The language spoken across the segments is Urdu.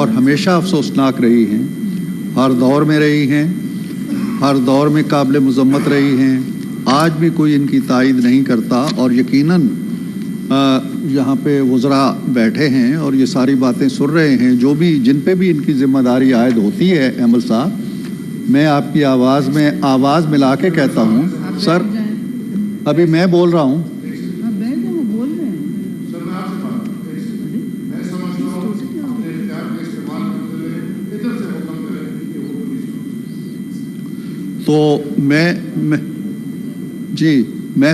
اور ہمیشہ افسوسناک رہی ہیں، ہر دور میں رہی ہیں، ہر دور میں قابل مذمت رہی ہیں. آج بھی کوئی ان کی تائید نہیں کرتا، اور یقیناً یہاں پہ وزراء بیٹھے ہیں اور یہ ساری باتیں سن رہے ہیں. جو بھی جن پہ بھی ان کی ذمہ داری عائد ہوتی ہے احمد صاحب، میں آپ کی آواز میں آواز ملا کے کہتا ہوں سر، ابھی میں بول رہا ہوں. تو میں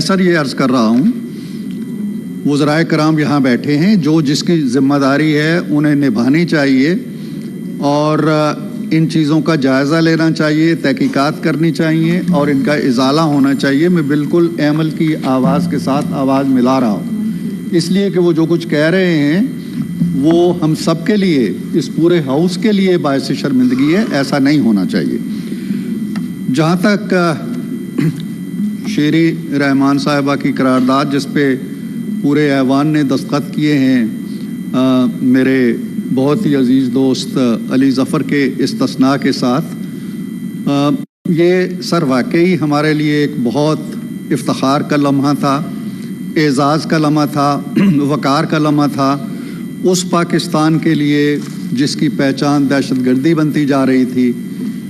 سر یہ عرض کر رہا ہوں، وزرائے کرام یہاں بیٹھے ہیں، جو جس کی ذمہ داری ہے انہیں نبھانی چاہیے، اور ان چیزوں کا جائزہ لینا چاہیے، تحقیقات کرنی چاہیے، اور ان کا ازالہ ہونا چاہیے. میں بالکل ایمل کی آواز کے ساتھ آواز ملا رہا ہوں، اس لیے کہ وہ جو کچھ کہہ رہے ہیں وہ ہم سب کے لیے، اس پورے ہاؤس کے لیے باعث شرمندگی ہے. ایسا نہیں ہونا چاہیے. جہاں تک شیری رحمان صاحبہ کی قرارداد جس پہ پورے ایوان نے دستخط کیے ہیں، میرے بہت ہی عزیز دوست علی ظفر کے استثناء کے ساتھ، یہ سر واقعی ہمارے لیے ایک بہت افتخار کا لمحہ تھا، اعزاز کا لمحہ تھا، وقار کا لمحہ تھا. اس پاکستان کے لیے جس کی پہچان دہشت گردی بنتی جا رہی تھی،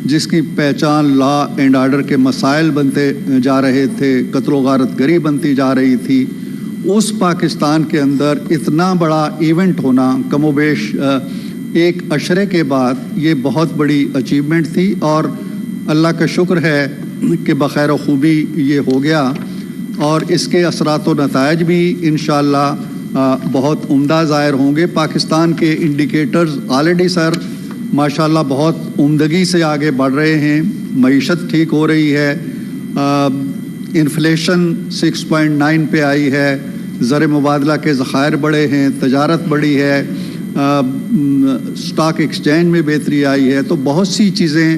جس کی پہچان لا اینڈ آرڈر کے مسائل بنتے جا رہے تھے، قتل و غارت گری بنتی جا رہی تھی، اس پاکستان کے اندر اتنا بڑا ایونٹ ہونا کم و بیش ایک عشرے کے بعد یہ بہت بڑی اچیومنٹ تھی. اور اللہ کا شکر ہے کہ بخیر و خوبی یہ ہو گیا، اور اس کے اثرات و نتائج بھی انشاءاللہ بہت عمدہ ظاہر ہوں گے. پاکستان کے انڈیکیٹرز آلریڈی سر ماشاءاللہ بہت عمدگی سے آگے بڑھ رہے ہیں. معیشت ٹھیک ہو رہی ہے، انفلیشن 6.9 پہ آئی ہے، زر مبادلہ کے ذخائر بڑھے ہیں، تجارت بڑھی ہے، سٹاک ایکسچینج میں بہتری آئی ہے. تو بہت سی چیزیں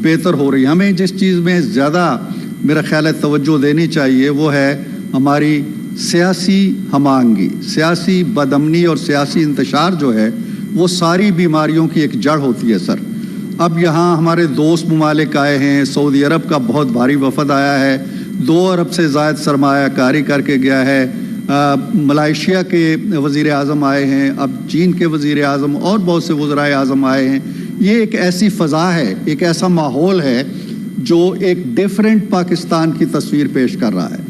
بہتر ہو رہی ہیں. ہمیں جس چیز میں زیادہ میرا خیال ہے توجہ دینی چاہیے وہ ہے ہماری سیاسی ہم آہنگی. سیاسی بدامنی اور سیاسی انتشار جو ہے وہ ساری بیماریوں کی ایک جڑ ہوتی ہے سر. اب یہاں ہمارے دوست ممالک آئے ہیں، سعودی عرب کا بہت بھاری وفد آیا ہے، 2 ارب سے زائد سرمایہ کاری کر کے گیا ہے. ملائیشیا کے وزیر اعظم آئے ہیں، اب چین کے وزیر اعظم اور بہت سے وزرائے اعظم آئے ہیں. یہ ایک ایسی فضا ہے، ایک ایسا ماحول ہے جو ایک ڈیفرنٹ پاکستان کی تصویر پیش کر رہا ہے.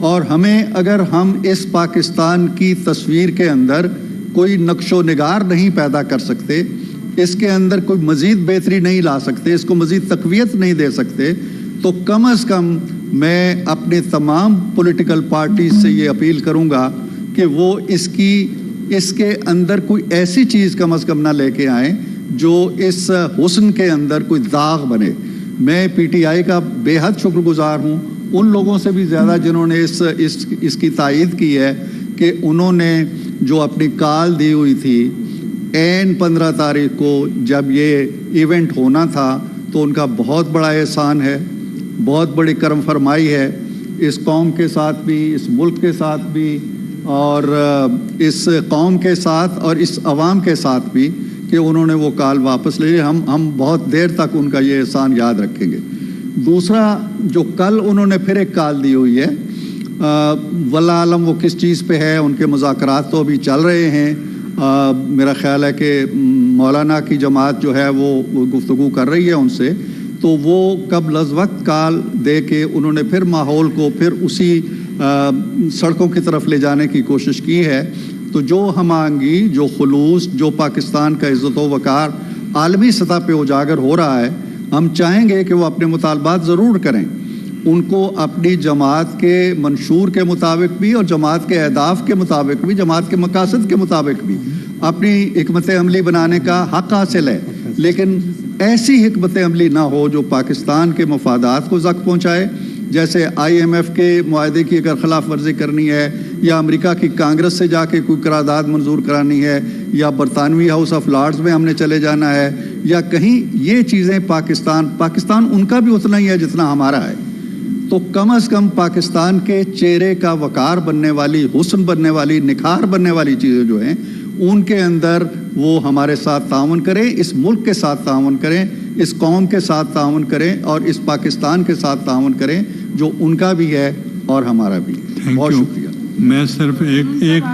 اور ہمیں اگر ہم اس پاکستان کی تصویر کے اندر کوئی نقش و نگار نہیں پیدا کر سکتے، اس کے اندر کوئی مزید بہتری نہیں لا سکتے، اس کو مزید تقویت نہیں دے سکتے، تو کم از کم میں اپنے تمام پولیٹیکل پارٹیز سے یہ اپیل کروں گا کہ وہ اس کے اندر کوئی ایسی چیز کم از کم نہ لے کے آئیں جو اس حسن کے اندر کوئی داغ بنے. میں پی ٹی آئی کا بے حد شکر گزار ہوں، ان لوگوں سے بھی زیادہ جنہوں نے اس کی تائید کی ہے کہ انہوں نے جو اپنی کال دی ہوئی تھی عین 15 تاریخ کو جب یہ ایونٹ ہونا تھا، تو ان کا بہت بڑا احسان ہے، بہت بڑی کرم فرمائی ہے اس قوم کے ساتھ بھی، اس ملک کے ساتھ بھی، اور اس قوم کے ساتھ اور اس عوام کے ساتھ بھی، کہ انہوں نے وہ کال واپس لے لی. ہم بہت دیر تک ان کا یہ احسان یاد رکھیں گے. دوسرا جو کل انہوں نے پھر ایک کال دی ہوئی ہے، واللہ عالم وہ کس چیز پہ ہے، ان کے مذاکرات تو ابھی چل رہے ہیں. میرا خیال ہے کہ مولانا کی جماعت جو ہے وہ گفتگو کر رہی ہے ان سے، تو وہ قبل از وقت کال دے کے انہوں نے پھر ماحول کو پھر اسی سڑکوں کی طرف لے جانے کی کوشش کی ہے. تو جو ہم آہنگی، جو خلوص، جو پاکستان کا عزت و وقار عالمی سطح پہ اجاگر ہو رہا ہے، ہم چاہیں گے کہ وہ اپنے مطالبات ضرور کریں. ان کو اپنی جماعت کے منشور کے مطابق بھی اور جماعت کے اہداف کے مطابق بھی، جماعت کے مقاصد کے مطابق بھی اپنی حکمت عملی بنانے کا حق حاصل ہے. لیکن ایسی حکمت عملی نہ ہو جو پاکستان کے مفادات کو زخم پہنچائے. جیسے آئی ایم ایف کے معاہدے کی اگر خلاف ورزی کرنی ہے، یا امریکہ کی کانگریس سے جا کے کوئی قرارداد منظور کرانی ہے، یا برطانوی ہاؤس آف لارڈز میں ہم نے چلے جانا ہے، یا کہیں یہ چیزیں پاکستان ان کا بھی اتنا ہی ہے جتنا ہمارا ہے. تو کم از کم پاکستان کے چہرے کا وقار بننے والی، حسن بننے والی، نکھار بننے والی چیزیں جو ہیں ان کے اندر وہ ہمارے ساتھ تعاون کریں، اس ملک کے ساتھ تعاون کریں، اس قوم کے ساتھ تعاون کریں اور اس پاکستان کے ساتھ تعاون کریں جو ان کا بھی ہے اور ہمارا بھی ہے۔ بہت شکریہ۔ میں صرف ایک